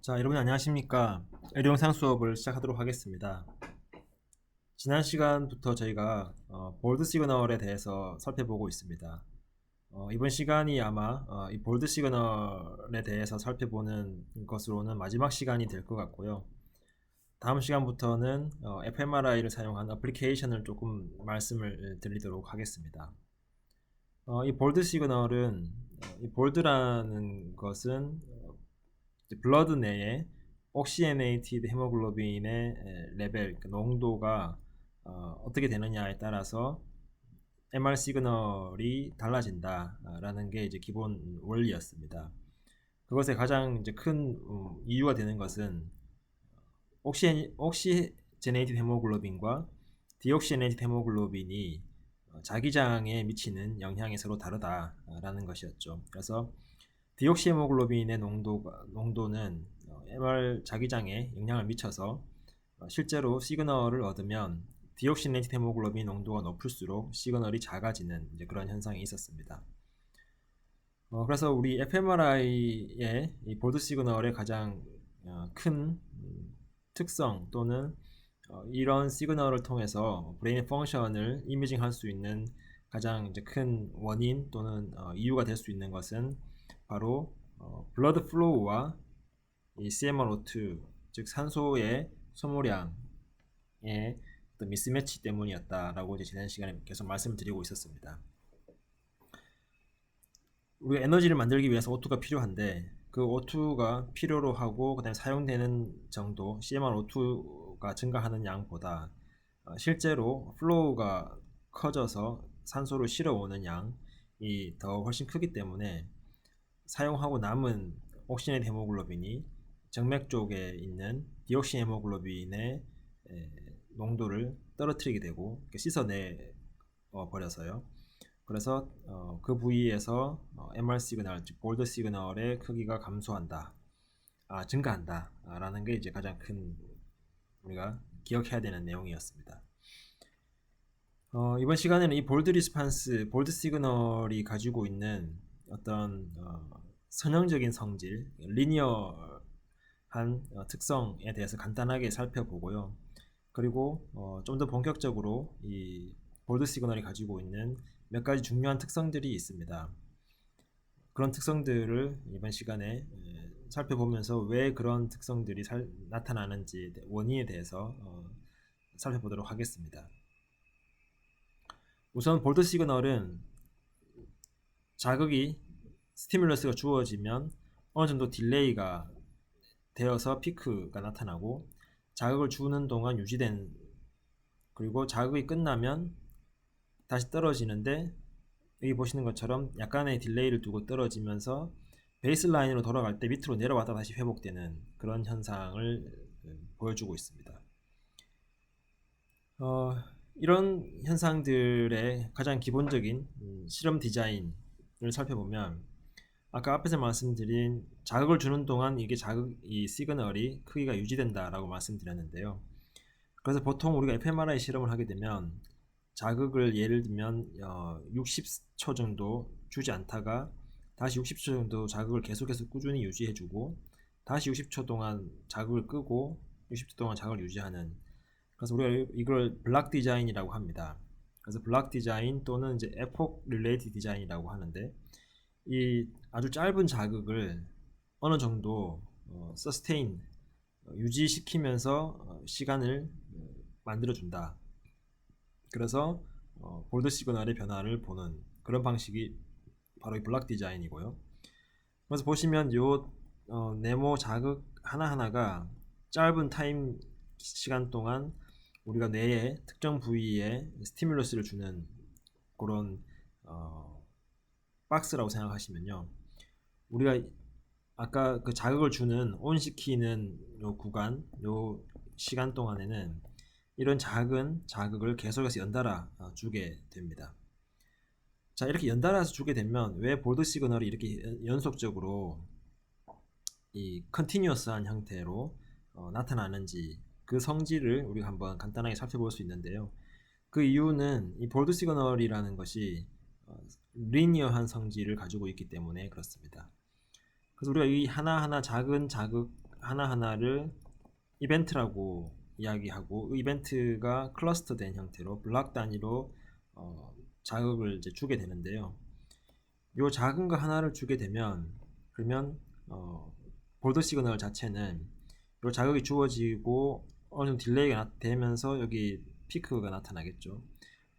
자, 여러분 안녕하십니까? 영상 수업을 시작하도록 하겠습니다. 지난 시간부터 저희가 볼드 시그널에 대해서 살펴보고 있습니다. 이번 시간이 아마 이 볼드 시그널에 대해서 살펴보는 것으로는 마지막 시간이 될 것 같고요. 다음 시간부터는 fMRI를 사용한 애플리케이션을 조금 말씀을 드리도록 하겠습니다. 이 볼드 시그널은 이 볼드라는 것은 블러드 내에 옥시에네이티드 헤모글로빈의 레벨, 농도가 어떻게 되느냐에 따라서 MR 시그널이 달라진다라는 게 이제 기본 원리였습니다. 그것의 가장 이제 큰 이유가 되는 것은 옥시제네이티드 헤모글로빈과 디옥시제네이티드 헤모글로빈이 자기장에 미치는 영향이 서로 다르다라는 것이었죠. 그래서 디옥시헤모글로빈의 농도는 MR 자기장에 영향을 미쳐서 실제로 시그널을 얻으면 디옥시네이티드 헤모글로빈 농도가 높을수록 시그널이 작아지는 이제 그런 현상이 있었습니다. 그래서 우리 fMRI의 이 볼드 시그널의 가장 큰 특성 또는 이런 시그널을 통해서 브레인의 펑션을 이미징할 수 있는 가장 이제 큰 원인 또는 이유가 될 수 있는 것은 바로 블러드 플로우와 이 CMRO2 즉 산소의 소모량의 어떤 미스매치 때문이었다라고 이제 지난 시간에 계속 말씀드리고 있었습니다. 우리가 에너지를 만들기 위해서 O2가 필요한데 그 O2가 필요로 하고 그다음에 사용되는 정도 CMRO2가 증가하는 양보다 실제로 플로우가 커져서 산소를 실어오는 양이 더 훨씬 크기 때문에 사용하고 남은 옥시네이트 헤모글로빈이 정맥 쪽에 있는 디옥신 헤모글로빈의 농도를 떨어뜨리게 되고 씻어내 버려서요. 그래서 그 부위에서 MR 시그널, 즉 볼드 시그널의 크기가 감소한다, 증가한다 라는 게 이제 가장 큰 우리가 기억해야 되는 내용이었습니다. 이번 시간에는 이 볼드 리스판스, 볼드 시그널이 가지고 있는 어떤 선형적인 성질, 리니어한 특성에 대해서 간단하게 살펴보고요. 그리고 좀 더 본격적으로 이 볼드 시그널이 가지고 있는 몇 가지 중요한 특성들이 있습니다. 그런 특성들을 이번 시간에 살펴보면서 왜 그런 특성들이 나타나는지 원인에 대해서 살펴보도록 하겠습니다. 우선 볼드 시그널은 자극이 스티뮬러스가 주어지면 어느 정도 딜레이가 되어서 피크가 나타나고 자극을 주는 동안 유지된, 그리고 자극이 끝나면 다시 떨어지는데 여기 보시는 것처럼 약간의 딜레이를 두고 떨어지면서 베이스라인으로 돌아갈 때 밑으로 내려왔다 다시 회복되는 그런 현상을 보여주고 있습니다. 이런 현상들의 가장 기본적인 실험 디자인을 살펴보면 아까 앞에서 말씀드린 자극을 주는 동안 이 시그널이 크기가 유지된다라고 말씀드렸는데요. 그래서 보통 우리가 fMRI 실험을 하게 되면 자극을 예를 들면 60초 정도 주지 않다가 다시 60초 정도 자극을 계속해서 꾸준히 유지해주고 다시 60초 동안 자극을 끄고 60초 동안 자극을 유지하는, 그래서 우리가 이걸 블락 디자인이라고 합니다. 그래서 블락 디자인 또는 이제 에폭 릴레이트 디자인이라고 하는데, 이 아주 짧은 자극을 어느 정도 서스테인 유지시키면서 시간을 만들어준다. 그래서 볼드 시그널의 변화를 보는 그런 방식이 바로 이 블락 디자인이고요. 그래서 보시면 요 네모 자극 하나하나가 짧은 타임 시간 동안 우리가 뇌의 특정 부위에 스티뮬러스를 주는 그런 박스라고 생각하시면요, 우리가 아까 그 자극을 주는 온시키는 요 구간, 요 시간 동안에는 이런 작은 자극을 계속해서 연달아 주게 됩니다. 자, 이렇게 연달아서 주게 되면 왜 볼드 시그널이 이렇게 연속적으로 이 컨티뉴어스한 형태로 나타나는지 그 성질을 우리가 한번 간단하게 살펴볼 수 있는데요. 그 이유는 이 볼드 시그널이라는 것이 리니어한 성질을 가지고 있기 때문에 그렇습니다. 그래서 우리가 이 하나하나 작은 자극 하나하나를 이벤트라고 이야기하고, 이벤트가 클러스터 된 형태로 블락 단위로 자극을 이제 주게 되는데요. 요 작은 거 하나를 주게 되면, 그러면 볼드 시그널 자체는 요 자극이 주어지고 어느 정도 딜레이가 되면서 여기 피크가 나타나겠죠.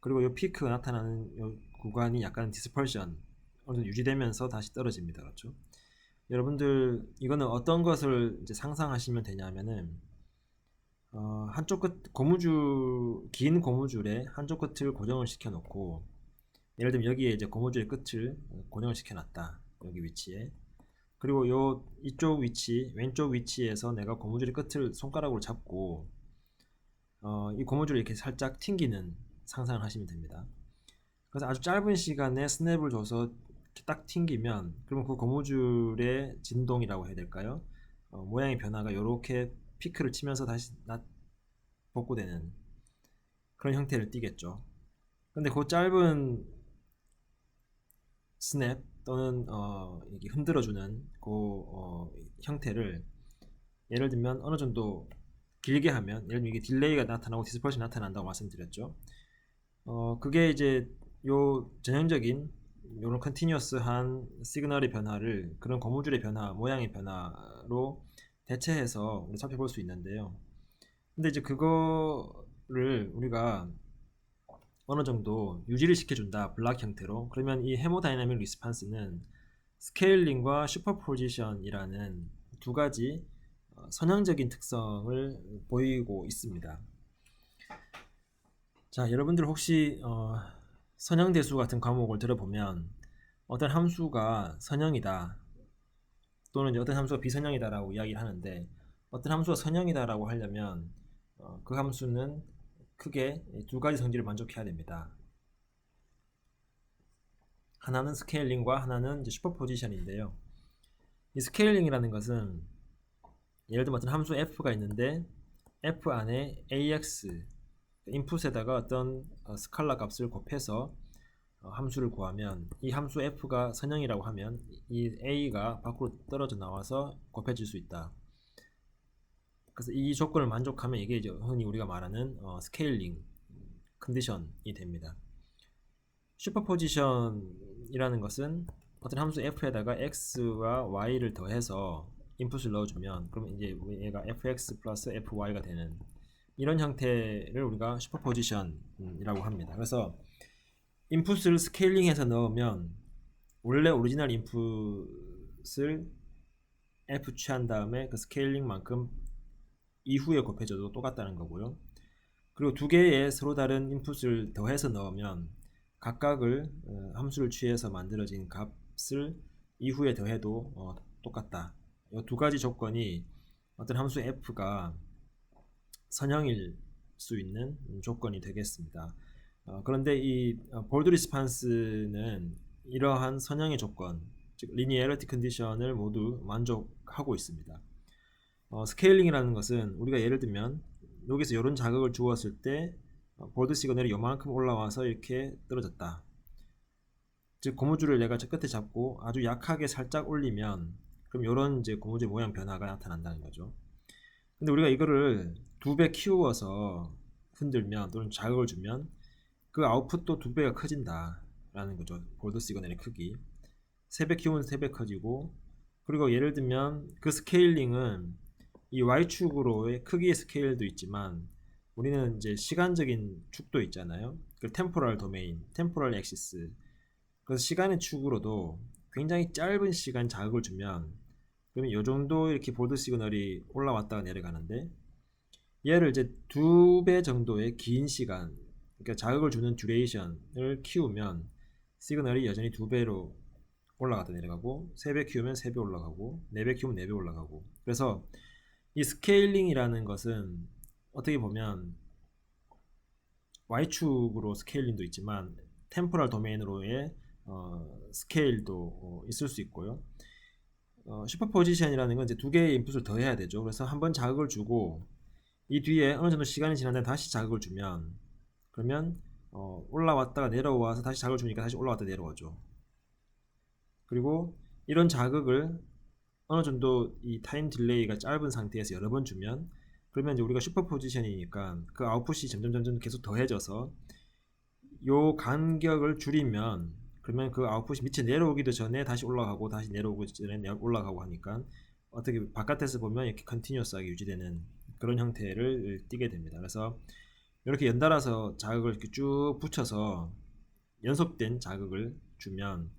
그리고 요 피크가 나타나는 요 구간이 약간 디스퍼션 어느 정도 유지되면서 다시 떨어집니다. 그렇죠? 여러분들 이거는 어떤 것을 이제 상상하시면 되냐면은 한쪽 끝 긴 고무줄에 한쪽 끝을 고정을 시켜 놓고, 예를 들면 여기에 이제 고무줄의 끝을 고정을 시켜 놨다, 여기 위치에. 그리고 이쪽 위치, 왼쪽 위치에서 내가 고무줄의 끝을 손가락으로 잡고 이 고무줄을 이렇게 살짝 튕기는 상상을 하시면 됩니다. 그래서 아주 짧은 시간에 스냅을 줘서 이렇게 딱 튕기면, 그러면 그 고무줄의 진동이라고 해야 될까요? 모양의 변화가 이렇게 피크를 치면서 다시 복구되는 그런 형태를 띠겠죠. 근데 그 짧은 스냅 또는 이렇게 흔들어주는 그 형태를 예를 들면 어느 정도 길게 하면, 예를 들면 이게 딜레이가 나타나고 디스퍼션이 나타난다고 말씀드렸죠. 그게 이제 요 전형적인 요런 컨티뉴어스한 시그널의 변화를 그런 고무줄의 변화, 모양의 변화로 대체해서 우리 살펴볼 수 있는데요. 근데 이제 그거를 우리가 어느 정도 유지를 시켜준다, 블락 형태로. 그러면 이 헤모다이나믹 리스판스는 스케일링과 슈퍼포지션이라는 두 가지 선형적인 특성을 보이고 있습니다. 자, 여러분들 혹시 선형대수 같은 과목을 들어보면 어떤 함수가 선형이다 또는 이제 어떤 함수가 비선형이다 라고 이야기를 하는데, 어떤 함수가 선형이다 라고 하려면 그 함수는 크게 두 가지 성질을 만족해야 됩니다. 하나는 스케일링과 하나는 이제 슈퍼포지션인데요. 이 스케일링이라는 것은 예를 들면 어떤 함수 f가 있는데 f 안에 ax 인풋에다가 어떤 스칼라 값을 곱해서 함수를 구하면, 이 함수 f가 선형이라고 하면 이 a가 밖으로 떨어져 나와서 곱해질 수 있다. 그래서 이 조건을 만족하면 이게 이제 흔히 우리가 말하는 스케일링 컨디션이 됩니다. 슈퍼포지션이라는 것은 어떤 함수 f에다가 x와 y를 더해서 인풋을 넣어주면, 그러면 이제 얘가 fx 플러스 fy가 되는 이런 형태를 우리가 슈퍼포지션이라고 합니다. 그래서 인풋을 스케일링해서 넣으면 원래 오리지널 인풋을 f 취한 다음에 그 스케일링만큼 이후에 곱해줘도 똑같다는 거고요. 그리고 두 개의 서로 다른 인풋을 더해서 넣으면 각각을 함수를 취해서 만들어진 값을 이후에 더해도 똑같다. 이 두 가지 조건이 어떤 함수 f가 선형일 수 있는 조건이 되겠습니다. 그런데 이 볼드 리스판스는 이러한 선형의 조건, 즉 리니어리티 컨디션을 모두 만족하고 있습니다. 스케일링이라는 것은 우리가 예를 들면 여기서 이런 자극을 주었을 때 볼드 시그널이 요만큼 올라와서 이렇게 떨어졌다. 즉 고무줄을 내가 저 끝에 잡고 아주 약하게 살짝 올리면 그럼 이런 이제 고무줄 모양 변화가 나타난다는 거죠. 근데 우리가 이거를 2배 키워서 흔들면 또는 자극을 주면 그 아웃풋도 2배가 커진다 라는 거죠. 볼드 시그널의 크기 3배 키우면 3배 커지고, 그리고 예를 들면 그 스케일링은 이 Y축으로의 크기의 스케일도 있지만 우리는 이제 시간적인 축도 있잖아요. 그 템포럴 도메인, 템포럴 엑시스. 그래서 시간의 축으로도 굉장히 짧은 시간 자극을 주면 그러면 이 정도 이렇게 볼드 시그널이 올라왔다가 내려가는데, 얘를 이제 2배 정도의 긴 시간, 그러니까 자극을 주는 듀레이션을 키우면 시그널이 여전히 2배로 올라갔다 내려가고, 3배 키우면 3배 올라가고, 4배 키우면 4배 올라가고. 그래서 이 스케일링이라는 것은 어떻게 보면 Y축으로 스케일링도 있지만 템포럴 도메인으로의 스케일도 있을 수 있고요. 슈퍼포지션이라는 건 이제 2개의 인풋을 더해야 되죠. 그래서 한번 자극을 주고 이 뒤에 어느 정도 시간이 지난 다음에 다시 자극을 주면, 그러면 올라왔다가 내려와서 다시 자극을 주니까 다시 올라왔다 내려오죠. 그리고 이런 자극을 어느 정도 이 타임 딜레이가 짧은 상태에서 여러 번 주면, 그러면 이제 우리가 슈퍼 포지션이니까 그 아웃풋이 점점 계속 더해져서 요 간격을 줄이면, 그러면 그 아웃풋이 밑에 내려오기도 전에 다시 올라가고 다시 내려오기 전에 올라가고 하니까 어떻게 바깥에서 보면 이렇게 컨티뉴어스하게 유지되는 그런 형태를 띠게 됩니다. 그래서 이렇게 연달아서 자극을 이렇게 쭉 붙여서 연속된 자극을 주면,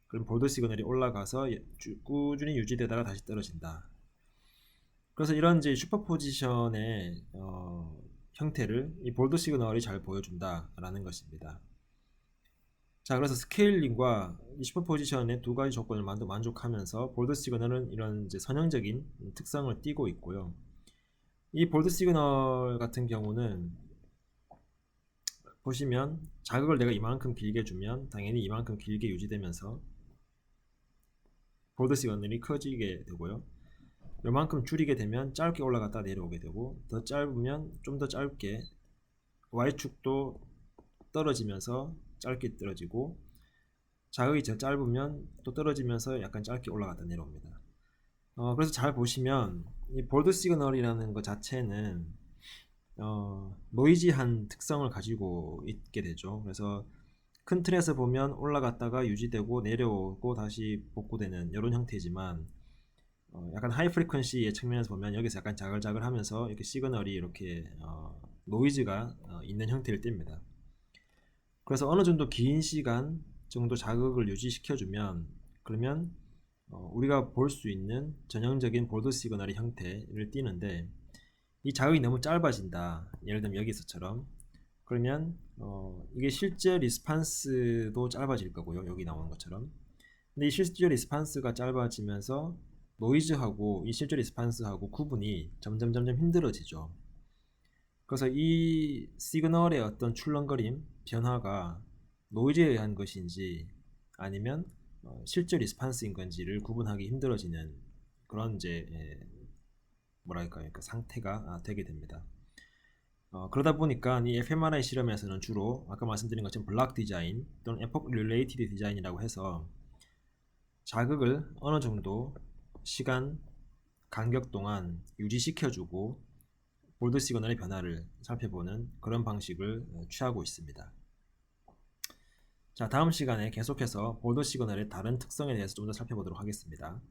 그럼 볼드 시그널이 올라가서 꾸준히 유지되다가 다시 떨어진다. 그래서 이런 이제 슈퍼포지션의 형태를 이 볼드 시그널이 잘 보여준다라는 것입니다. 자, 그래서 스케일링과 이 슈퍼포지션의 두 가지 조건을 만족하면서 볼드 시그널은 이런 이제 선형적인 특성을 띠고 있고요. 이 볼드 시그널 같은 경우는 보시면 자극을 내가 이만큼 길게 주면 당연히 이만큼 길게 유지되면서 볼드 시그널이 커지게 되고요. 요만큼 줄이게 되면 짧게 올라갔다 내려오게 되고, 더 짧으면 좀 더 짧게 Y축도 떨어지면서 짧게 떨어지고, 자극이 더 짧으면 또 떨어지면서 약간 짧게 올라갔다 내려옵니다. 그래서 잘 보시면 이 볼드 시그널이라는 것 자체는 노이지한 특성을 가지고 있게 되죠. 그래서 큰 틀에서 보면 올라갔다가 유지되고 내려오고 다시 복구되는 이런 형태지만, 약간 하이 프리퀀시의 측면에서 보면 여기서 약간 자글자글 하면서 이렇게 시그널이 이렇게 노이즈가 있는 형태를 띱니다. 그래서 어느 정도 긴 시간 정도 자극을 유지시켜주면, 그러면 우리가 볼 수 있는 전형적인 볼드 시그널의 형태를 띠는데, 이 자극이 너무 짧아진다, 예를 들면 여기서처럼, 그러면 이게 실제 리스판스도 짧아질 거고요, 여기 나오는 것처럼. 근데 이 실제 리스판스가 짧아지면서 노이즈하고 이 실제 리스판스하고 구분이 점점 힘들어지죠. 그래서 이 시그널의 어떤 출렁거림, 변화가 노이즈에 의한 것인지 아니면 실제 리스판스인 건지를 구분하기 힘들어지는 그런 이제 뭐랄까요, 그 상태가 되게 됩니다. 그러다 보니까 이 fMRI 실험에서는 주로 아까 말씀드린 것처럼 블락 디자인 또는 에포크 릴레이티드 디자인이라고 해서 자극을 어느 정도 시간 간격 동안 유지시켜주고 볼드 시그널의 변화를 살펴보는 그런 방식을 취하고 있습니다. 자, 다음 시간에 계속해서 볼드 시그널의 다른 특성에 대해서 좀 더 살펴보도록 하겠습니다.